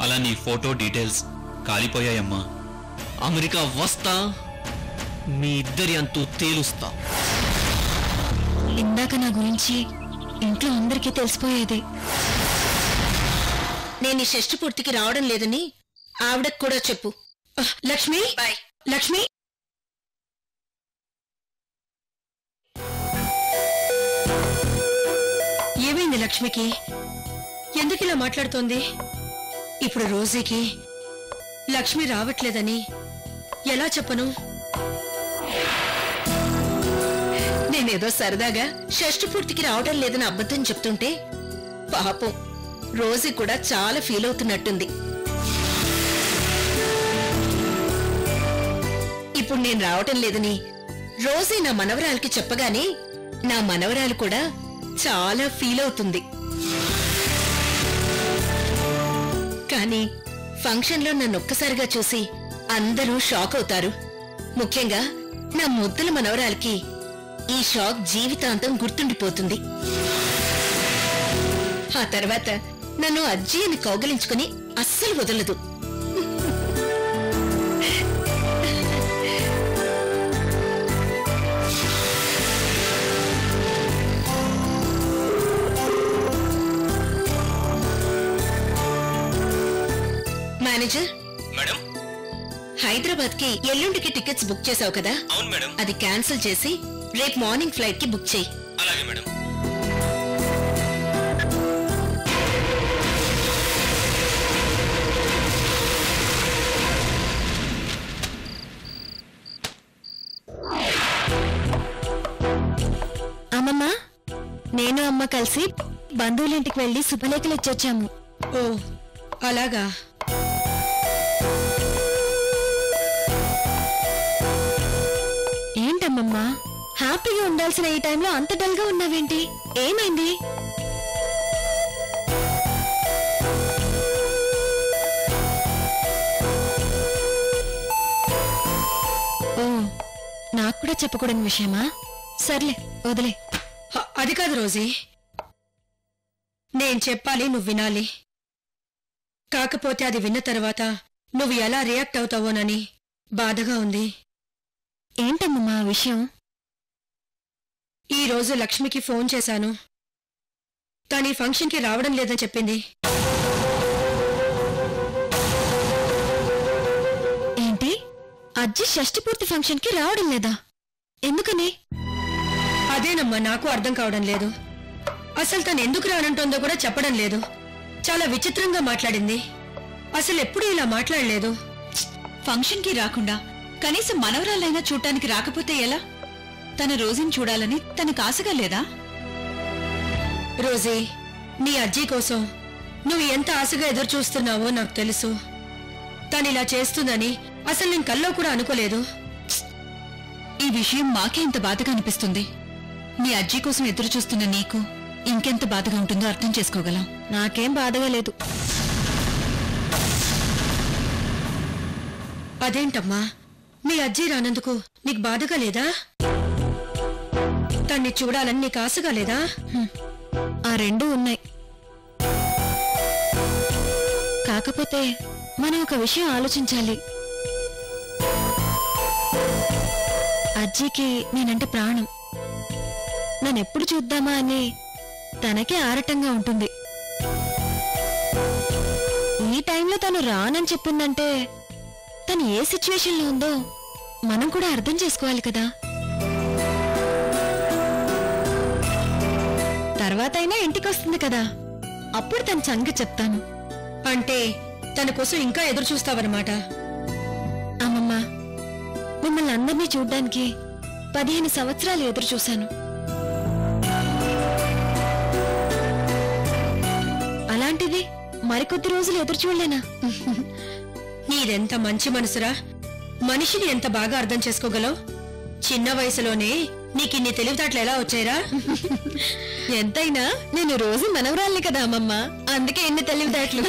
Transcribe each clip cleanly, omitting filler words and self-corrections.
అలా నీ photo details కాలిపోయాయమ్మా. America వస్తా, మీ ఇద్దరి అంతూ తేలుస్తా. ఇందాక నా గురించి ఇంట్లో అందరికీ తెలిసిపోయేది. నేను ఈ షష్టి పూర్తికి రావడం లేదని ఆవిడకు కూడా చెప్పు. లక్ష్మి, లక్ష్మి, ఏమైంది లక్ష్మికి? ఎందుకు ఇలా మాట్లాడుతోంది? ఇప్పుడు రోజీకి లక్ష్మి రావట్లేదని ఎలా చెప్పను? నేనేదో సరదాగా షష్టి పూర్తికి రావడం లేదని అబద్ధం చెప్తుంటే పాపం రోజీ కూడా చాలా ఫీల్ అవుతున్నట్టుంది. ఇప్పుడు నేను రావటం లేదని రోజీ నా మనవరాలకి చెప్పగానే నా మనవరాలు కూడా చాలా ఫీల్ అవుతుంది. కానీ ఫంక్షన్లో నన్నొక్కసారిగా చూసి అందరూ షాక్ అవుతారు. ముఖ్యంగా నా ముద్దుల మనవరాలకి ఈ షాక్ జీవితాంతం గుర్తుండిపోతుంది. ఆ తర్వాత నన్ను అజ్జి అని కౌగిలించుకుని అస్సలు వదలదు. మేనేజర్ మేడం, హైదరాబాద్ కి ఎల్లుండికి టికెట్స్ బుక్ చేసావు కదా? అవును మేడం. అది క్యాన్సిల్ చేసి రేపు మార్నింగ్ ఫ్లైట్ కి బుక్ చేయి. అలాగే మేడం. అమ్మమ్మ, నేను అమ్మ కలిసి బంధువులింటికి వెళ్లి శుభలేఖలు ఇచ్చొచ్చాము. ఓ అలాగా. ఏంటమ్మమ్మా, హ్యాపీగా ఉండాల్సిన ఈ టైంలో అంత డల్ గా ఉన్నావేంటి? ఏమైంది? ఓ, నాకు కూడా చెప్పకూడని విషయమా? సర్లే, వదిలే. అది కాదు రోజీ, నేను చెప్పాలి, నువ్వు వినాలి. కాకపోతే అది విన్న తర్వాత నువ్వు ఎలా రియాక్ట్ అవుతావోనని బాధగా ఉంది. ఏంటమ్మమ్మా ఆ విషయం? ఈ రోజు లక్ష్మికి ఫోన్ చేశాను. తను ఈ ఫంక్షన్కి రావడం లేదని చెప్పింది. ఏంటి, అజ్జి షష్టి పూర్తి ఫంక్షన్ కి రావడం లేదా? ఎందుకని? అదేనమ్మా నాకు అర్థం కావడం లేదు. అసలు తను ఎందుకు రానంటోందో కూడా చెప్పడం లేదు. చాలా విచిత్రంగా మాట్లాడింది. అసలు ఎప్పుడూ ఇలా మాట్లాడలేదు. ఫంక్షన్ కి రాకుండా కనీసం మనవరాలైనా చూడటానికి రాకపోతే ఎలా? తన రోజుని చూడాలని తనకు ఆశగా లేదా? రోజీ, నీ అజ్జి కోసం నువ్వు ఎంత ఆశగా ఎదురు చూస్తున్నావో నాకు తెలుసు. తను ఇలా చేస్తుందని అసలు నేను కల్లో కూడా అనుకోలేదు. ఈ విషయం మాకే ఇంత బాధగా అనిపిస్తుంది. నీ అజ్జి కోసం ఎదురు చూస్తున్న నీకు ఇంకెంత బాధగా ఉంటుందో అర్థం చేసుకోగలం. నాకేం బాధగా లేదు. అదేంటమ్మా, మీ అజ్జి రానందుకు నీకు బాధగా లేదా? తన్ని చూడాలని నీకు ఆశగా లేదా? ఆ రెండూ ఉన్నాయి. కాకపోతే మనం ఒక విషయం ఆలోచించాలి. అజ్జికి నేనంటే ప్రాణం. నన్నెప్పుడు చూద్దామా అని తనకే ఆరటంగా ఉంటుంది. ఈ టైంలో తను రానని చెప్పిందంటే తను ఏ సిచ్యువేషన్లో ఉందో మనం కూడా అర్థం చేసుకోవాలి కదా. తర్వాత అయినా ఇంటికి వస్తుంది కదా, అప్పుడు తన సంగతి చెప్తాను. అంటే తన కోసం ఇంకా ఎదురు చూస్తావన్నమాట. అమ్మమ్మ, మిమ్మల్ని అందరినీ చూడ్డానికి 15 సంవత్సరాలు ఎదురు చూశాను. అలాంటిది మరికొద్ది రోజులు ఎదురు చూడలేనా? నీదెంత మంచి మనసురా. మనిషిని ఎంత బాగా అర్థం చేసుకోగలవు. చిన్న వయసులోనే నీకిన్ని తెలివితేటలు ఎలా వచ్చాయిరా? ఎంతైనా నేను రోజు మనవరాల్ని కదా అమ్మమ్మ, అందుకే ఎన్ని తెలివితేటలు.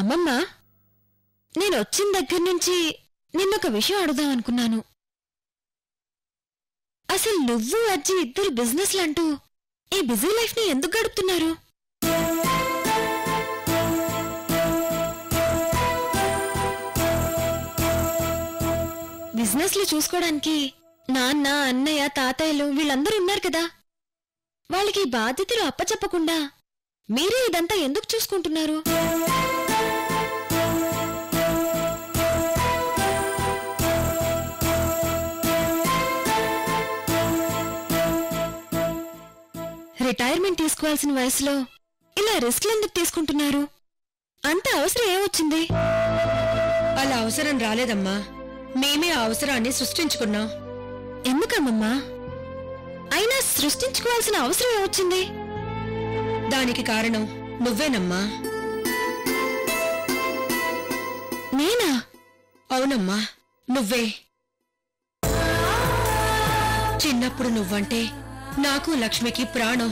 అమ్మమ్మ, నేను వచ్చిన దగ్గర నుంచి నిన్నొక విషయం అడుగుదాం అనుకున్నాను. అసలు నువ్వు అజ్జి ఇద్దరు బిజినెస్లంటూ ఈ బిజీ లైఫ్ ని ఎందుకు గడుపుతున్నారు? బిజినెస్ లో చూసుకోవడానికి నాన్న, అన్నయ్య, తాతయ్యలు వీళ్ళందరూ ఉన్నారు కదా. వాళ్ళకి బాధ్యతలు అప్పచెప్పకుండా మీరే ఇదంతా ఎందుకు చూసుకుంటున్నారు? రిటైర్మెంట్ తీసుకోవాల్సిన వయసులో ఇలా రిస్క్లు ఎందుకు తీసుకుంటున్నారు? అంత అవసరం ఏమొచ్చింది? అలా అవసరం రాలేదమ్మా, మేమే ఆ అవసరాన్ని సృష్టించుకున్నాం. ఎందుకమ్మమ్మా? అయినా సృష్టించుకోవాల్సిన అవసరం ఏమొచ్చింది? దానికి కారణం నువ్వేనమ్మా. నేనా? అవునమ్మా, నువ్వే. చిన్నప్పుడు నువ్వంటే నాకు, లక్ష్మికి ప్రాణం.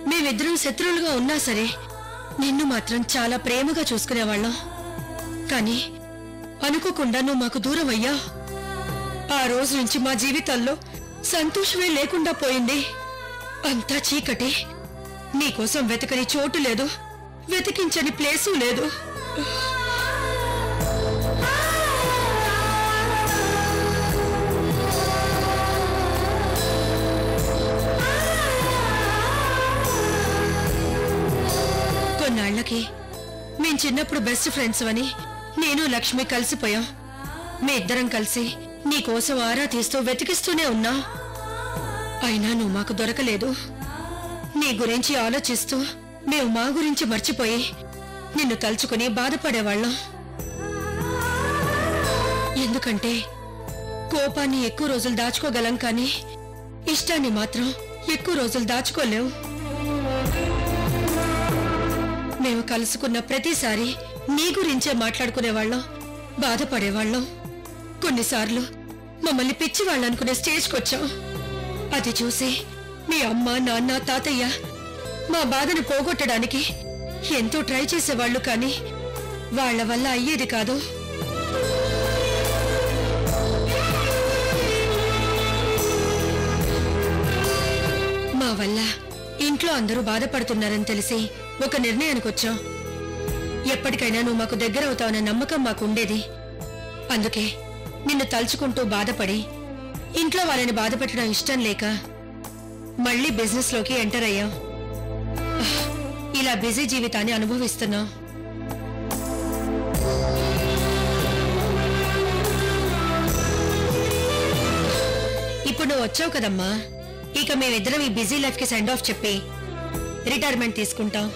మేమిద్దరం శత్రువులుగా ఉన్నా సరే నిన్ను మాత్రం చాలా ప్రేమగా చూసుకునేవాళ్ళం. కానీ అనుకోకుండా నువ్వు మాకు దూరం అయ్యా. ఆ రోజు నుంచి మా జీవితాల్లో సంతోషమే లేకుండా పోయింది. అంతా చీకటి. నీకోసం వెతకని చోటు లేదు, వెతికించని ప్లేసు లేదు. కొన్నాళ్లకి మేం చిన్నప్పుడు బెస్ట్ ఫ్రెండ్స్ అని నేను, లక్ష్మి కలిసిపోయాం. మీ ఇద్దరం కలిసి నీకోసం ఆరా తీస్తూ వెతికిస్తూనే ఉన్నా. అయినా నువ్వు మాకు దొరకలేదు. నీ గురించి ఆలోచిస్తూ మేము మా గురించి మర్చిపోయి నిన్ను తలుచుకుని బాధపడేవాళ్ళం. ఎందుకంటే కోపాన్ని ఎక్కువ రోజులు దాచుకోగలం, కానీ ఇష్టాన్ని మాత్రం ఎక్కువ రోజులు దాచుకోలేవు. మేము కలుసుకున్న ప్రతిసారి నీ గురించే మాట్లాడుకునేవాళ్ళం, బాధపడేవాళ్ళం. కొన్నిసార్లు మమ్మల్ని పిచ్చివాళ్ళనుకునే స్టేజ్కొచ్చాం. అది చూసి మీ అమ్మ, నాన్న, తాతయ్య మా బాధను పోగొట్టడానికి ఎంతో ట్రై చేసేవాళ్లు, కానీ వాళ్ల వల్ల అయ్యేది కాదు. మా వల్ల ఇంట్లో అందరూ బాధపడుతున్నారని తెలిసి ఒక నిర్ణయానికి వచ్చాం. ఎప్పటికైనా నువ్వు మాకు దగ్గర అవుతావన్న నమ్మకం మాకుండేది. అందుకే నిన్ను తలుచుకుంటూ బాధపడి ఇంట్లో వాళ్ళని బాధపెట్టడం ఇష్టం లేక మళ్లీ బిజినెస్ లోకి ఎంటర్ అయ్యాం. ఇలా బిజీ జీవితాన్ని అనుభవిస్తున్నాం. ఇప్పుడు నువ్వు వచ్చావు కదమ్మా, ఇక మేమిద్దరం ఈ బిజీ లైఫ్ కి సెండ్ ఆఫ్ చెప్పి రిటైర్మెంట్ తీసుకుంటాం.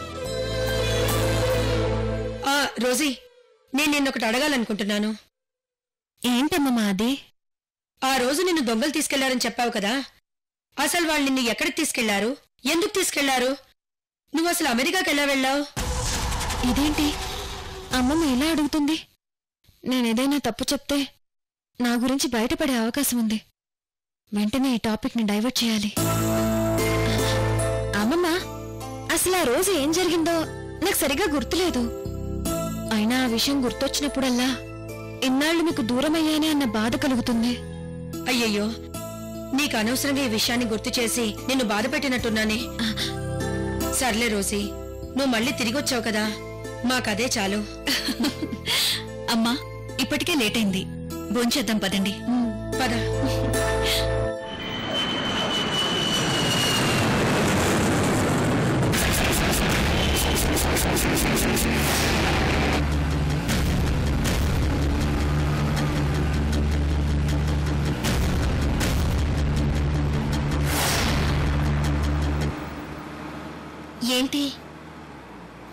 రోజీ, నేను నిన్నొకటి అడగాలనుకుంటున్నాను. ఏంటమ్మా అది? ఆ రోజు నిన్ను దొంగలు తీసుకెళ్లారని చెప్పావు కదా, అసలు వాళ్ళు నిన్ను ఎక్కడికి తీసుకెళ్లారు? ఎందుకు తీసుకెళ్లారు? నువ్వు అసలు అమెరికాకి ఎలా వెళ్ళావు? ఇదేంటి అమ్మమ్మ ఇలా అడుగుతుంది? నేనేదైనా తప్పు చెప్తే నా గురించి బయటపడే అవకాశం ఉంది. వెంటనే ఈ టాపిక్ ని డైవర్ట్ చేయాలి. అమ్మమ్మ, అసలు ఆ రోజు ఏం జరిగిందో నాకు సరిగా గుర్తులేదు. అయినా ఆ విషయం గుర్తొచ్చినప్పుడల్లా ఇన్నాళ్లు మీకు దూరమయ్యానే అన్న బాధ కలుగుతుంది. అయ్యయ్యో, నీకు అనవసరంగా ఈ విషయాన్ని గుర్తు చేసి నిన్ను బాధ పెట్టినట్టున్నానే. సర్లే రోజీ, నువ్వు మళ్ళీ తిరిగొచ్చావు కదా, మాకదే చాలు. అమ్మా, ఇప్పటికే లేట్ అయింది, భోంచేద్దాం పదండి. పద. ఏంటి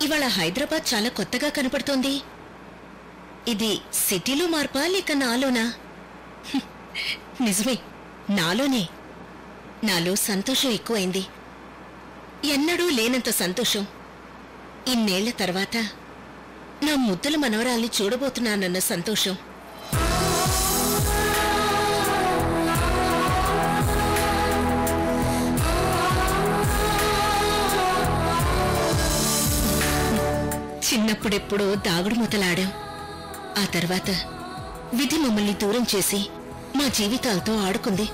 ఇవాళ హైదరాబాద్ చాలా కొత్తగా కనపడుతోంది. ఇది సిటీలో మార్పా లేక నాలోనా? నిజమే, నాలోనే. నాలో సంతోషం ఎక్కువైంది. ఎన్నడూ లేనంత సంతోషం. ఇన్నేళ్ల తర్వాత నా ముద్దుల మనవరాల్ని చూడబోతున్నానన్న సంతోషం. చిన్నప్పుడెప్పుడో దాగుడు మూతలాడాం. ఆ తర్వాత విధి మమ్మల్ని దూరం చేసి మా జీవితాలతో ఆడుకుంది.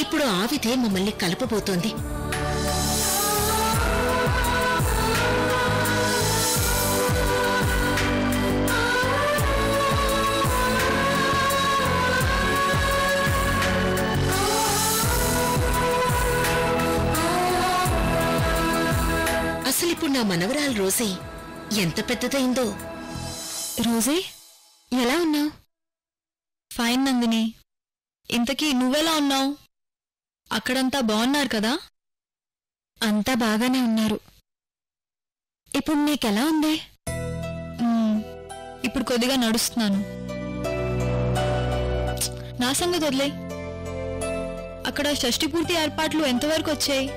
ఇప్పుడు ఆ విధే మమ్మల్ని కలపబోతోంది. నా మనవరాలు రోజీ ఎంత పెద్దదైందో. రోజీ, ఎలా ఉన్నావు? ఫైన్ నందిని. ఇంతకీ నువ్వెలా ఉన్నావు? అక్కడంతా బాగున్నారు కదా? అంతా బాగానే ఉన్నారు. ఇప్పుడు నీకెలా ఉంది? ఇప్పుడు కొద్దిగా నడుస్తున్నాను. నా సంగతి వదిలే. అక్కడ షష్ఠి పూర్తి ఏర్పాట్లు ఎంతవరకు వచ్చాయి?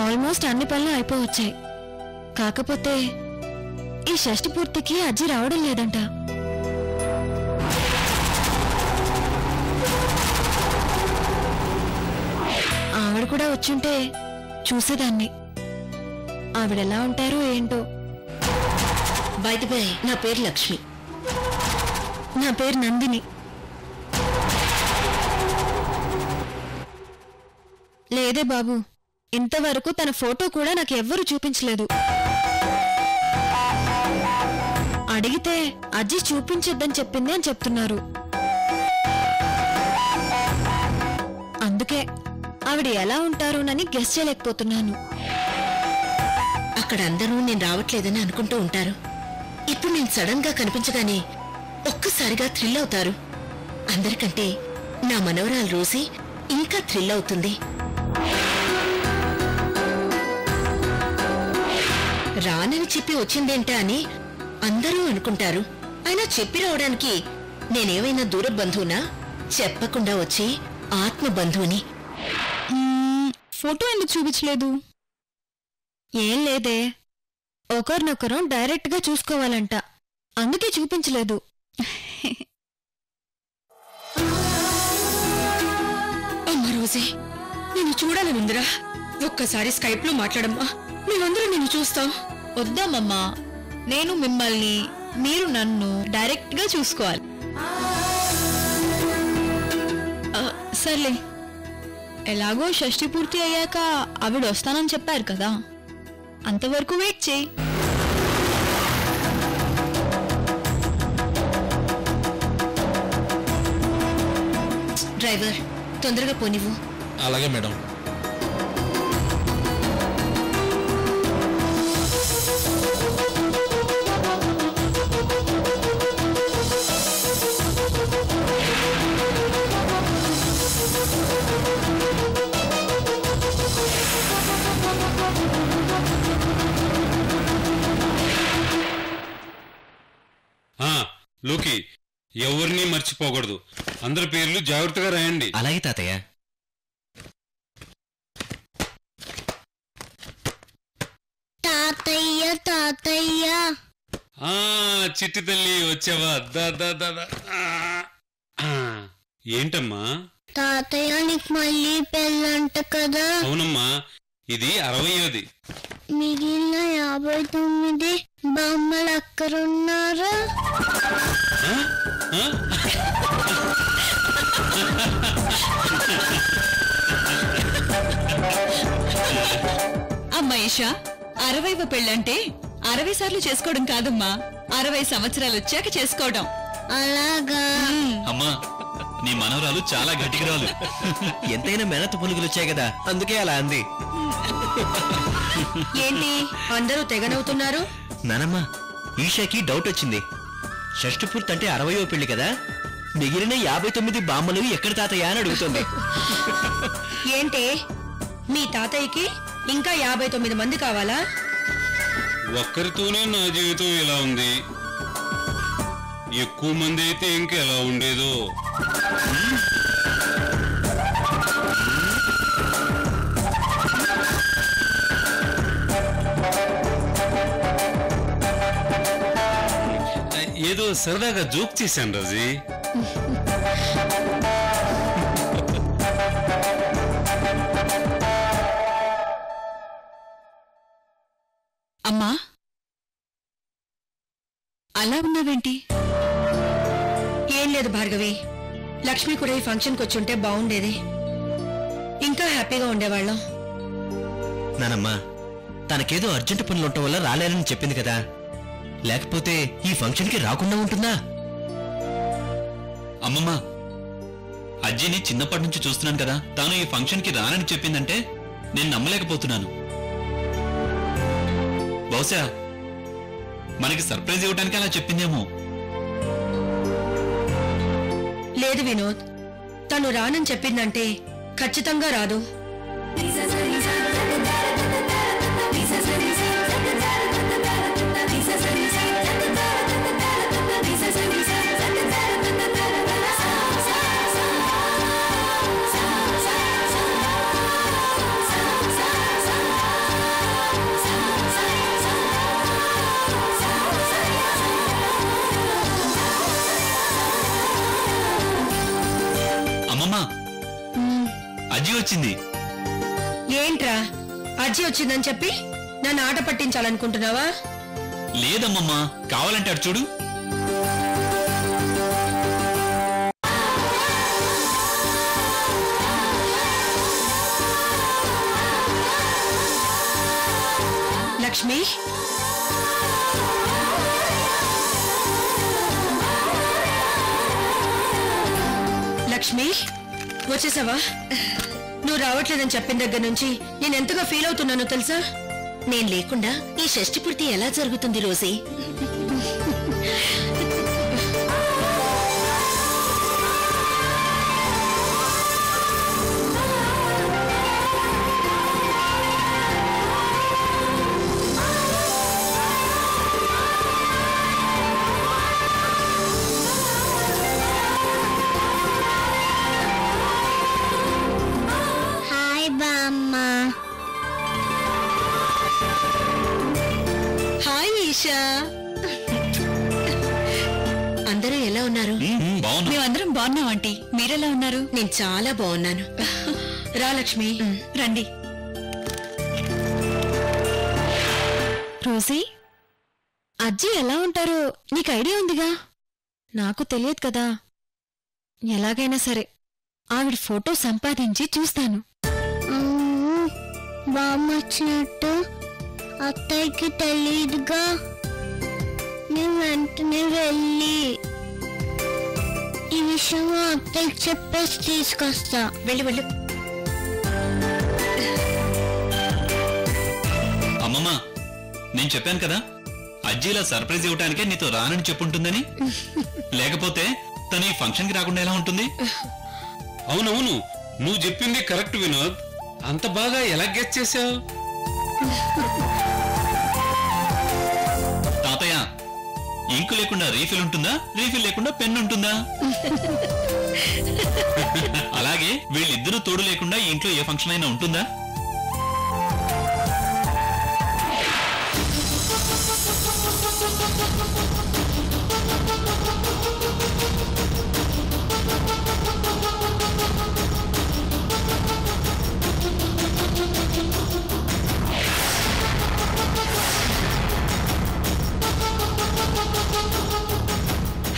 ఆల్మోస్ట్ అన్ని పనులు అయిపోవచ్చాయి. కాకపోతే ఈ షష్ఠి పూర్తికి అజ్జి రావడం లేదంట. ఆవిడ కూడా వచ్చుంటే చూసేదాన్ని. ఆవిడెలా ఉంటారో ఏంటో. బై ది బై, నా పేరు లక్ష్మి. నా పేరు నందిని. లేదే బాబు, ఇంతవరకు తన ఫోటో కూడా నాకు ఎవ్వరూ చూపించలేదు. అడిగితే అజ్జి చూపించొద్దని చెప్పింది అని చెప్తున్నారు. అందుకే ఆవిడ ఎలా ఉంటారోనని గెస్ చేయలేకపోతున్నాను. అక్కడ అందరూ నేను రావట్లేదని అనుకుంటూ ఉంటారు. ఇప్పుడు నేను సడన్ గా కనిపించగానే ఒక్కసారిగా థ్రిల్ అవుతారు. అందరికంటే నా మనవరాలు రోజీ ఇంకా థ్రిల్ అవుతుంది. రానని చెప్పి వచ్చిందేంటా అని అందరూ అనుకుంటారు. అయినా చెప్పి రావడానికి నేనేమైనా దూర బంధువునా? చెప్పకుండా వచ్చి ఆత్మ బంధువుని. ఫోటో ఎందుకు చూపించలేదు? ఏం లేదే, ఒకరినొకరం డైరెక్ట్ గా చూసుకోవాలంట, అందుకే చూపించలేదు. అమ్మ రోజీ, నేను చూడాలనుందిరా. ఒక్కసారి స్కైప్ లో మాట్లాడమ్మా. మేమందరం నిన్ను చూస్తాం. వద్దామమ్మా, నేను మిమ్మల్ని, మీరు నన్ను డైరెక్ట్ గా చూసుకోవాలి. సర్లే, ఎలాగో షష్ఠి పూర్తి అయ్యాక ఆవిడ వస్తానని చెప్పారు కదా, అంతవరకు వెయిట్ చేయి. డ్రైవర్, తొందరగా పోనివ్వు. అలాగే మేడం. లోకి, ఎవరిని మర్చిపోకూడదు. అందరి పేర్లు జాగ్రత్తగా రాయండి. అలాగే తాతయ్య. తాతయ్య తాతయ్య. చిట్టి తల్లి వచ్చావా? ఏంటమ్మా? తాతయ్య, నీకు మళ్ళీ పెళ్ళంట కదా? అవునమ్మా, ఇది 60వ. మిగిలిన 59 బొమ్మలు అక్కరున్నారా? అమ్మా ఈషా, 60వ పెళ్ళంటే 60 సార్లు చేసుకోవడం కాదమ్మా, 60 సంవత్సరాలు వచ్చాక చేసుకోవడం. అలాగా? అమ్మా, నీ మనవరాలు చాలా గట్టిగరాలు. ఎంతైనా మెనత పులుగులు వచ్చాయి కదా, అందుకే అలా అంది. ఏంటి అందరూ తెగనవుతున్నారు? నానమ్మా, ఈషాకి డౌట్ వచ్చింది. షష్ఠి పూర్తి అంటే 60వ పెళ్లి కదా, మిగిలిన 59 బామ్మలు ఎక్కడ తాతయ్య అని అడుగుతుంది. ఏంటి, మీ తాతయ్యకి ఇంకా 59 మంది కావాలా? ఒక్కరితోనే నా జీవితం ఇలా ఉంది, ఎక్కువ మంది అయితే ఇంకెలా ఉండేదో. ఏదో సరదాగా జోక్ చేశాను రాజీ. అమ్మా, అలా ఉన్నావేంటి? ఏం లేదు భార్గవి, లక్ష్మి కూడా ఈ ఫంక్షన్కి వచ్చుంటే బాగుండేది, ఇంకా హ్యాపీగా ఉండేవాళ్ళం. నానమ్మా, తనకేదో అర్జెంట్ పనులు ఉండటం వల్ల రాలేనని చెప్పింది కదా, లేకపోతే ఈ ఫంక్షన్కి రాకుండా ఉంటుందా? అమ్మమ్మ, అజ్జిని చిన్నప్పటి నుంచి చూస్తున్నాను కదా, తాను ఈ ఫంక్షన్కి రానని చెప్పిందంటే నేను నమ్మలేకపోతున్నాను. బహుశా మనకి సర్ప్రైజ్ ఇవ్వడానికి అలా చెప్పిందేమో. లేదు వినోద్, తను రానని చెప్పిందంటే ఖచ్చితంగా రాదు. అమ్మమ్మ, అజ్జి వచ్చింది. ఏంట్రా అజ్జి వచ్చిందని చెప్పి నన్ను ఆట పట్టించాలనుకుంటున్నావా? లేదమ్మమ్మా, కావాలంటే అటు చూడు. లక్ష్మి, లక్ష్మి వచ్చేసావా? నువ్వు రావట్లేదని చెప్పిన దగ్గర నుంచి నేను ఎంతగా ఫీల్ అవుతున్నానో తెలుసా? నేను లేకుండా ఈ షష్ఠి పూర్తి ఎలా జరుగుతుంది రోజీ? హాయ్ బామ్మ. హాయ్ ఈషా, అందరూ ఎలా ఉన్నారు? బాగున్నా. మేమందరం బాగున్నాం ఆంటీ, మీరెలా ఉన్నారు? నేను చాలా బాగున్నాను. రా లక్ష్మి, రండి. రోజీ, అజ్జి ఎలా ఉంటారో నీకు ఐడియా ఉందిగా? నాకు తెలియదు కదా. ఎలాగైనా సరే ఆవిడ ఫోటో సంపాదించి చూస్తాను. బామ్మ వచ్చినట్టు అత్తయ్యకి తెలియదుగా. నేను వెంటనే వెళ్ళి ఈ విషయం అత్తయ్యకి చెప్పేసి తీసుకొస్తా. వెళ్ళు వెళ్ళు. అమ్మమ్మ, నేను చెప్పాను కదా అజ్జి ఇలా సర్ప్రైజ్ ఇవ్వటానికే నీతో రానని చెప్పుంటుందని. లేకపోతే తను ఈ ఫంక్షన్ కి రాకుండా ఎలా ఉంటుంది? అవునవును, నువ్వు చెప్పింది కరెక్ట్ వినోద్. అంత బాగా ఎలా గెస్ చేశావు? తాతయ్య, ఇంకు లేకుండా రీఫిల్ ఉంటుందా, రీఫిల్ లేకుండా పెన్ ఉంటుందా? అలాగే వీళ్ళిద్దరూ తోడు లేకుండా ఈ ఇంట్లో ఏ ఫంక్షన్ అయినా ఉంటుందా?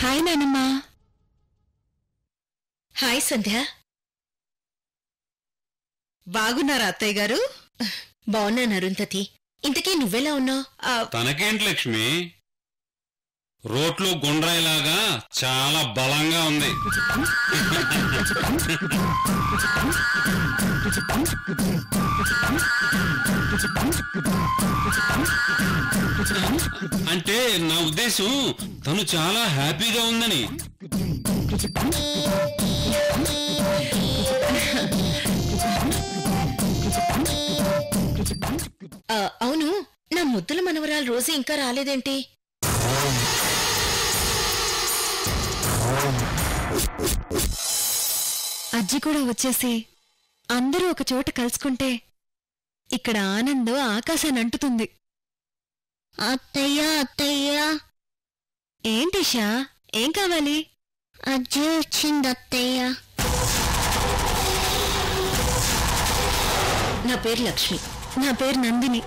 హాయ్ నానమ్మా. హాయ్ సంధ్య. బాగున్నారా అత్తయ్య గారు? బాగున్నాను అరుంధతి. ఇంతకీ నువ్వెలా ఉన్నావు? తనకేంటి లక్ష్మి, రోట్లో గుండ్రాయిలాగా చాలా బలంగా ఉంది. అంటే నా ఉద్దేశం తను చాలా హ్యాపీగా ఉందని. అవును, నా ముద్దుల మనవరాలు రోజు ఇంకా రాలేదేంటి? అజ్జి కూడా వచ్చేసి అందరూ ఒక చోట కలుసుకుంటే ఇక్కడ ఆనందం ఆకాశాన్ని అంటుతుంది. అత్తయ్య అత్తయ్య. ఏంటిషా, ఏం కావాలి? అజ్జి వచ్చింది అత్తయ్య. నా పేరు లక్ష్మి. నా పేరు నందిని.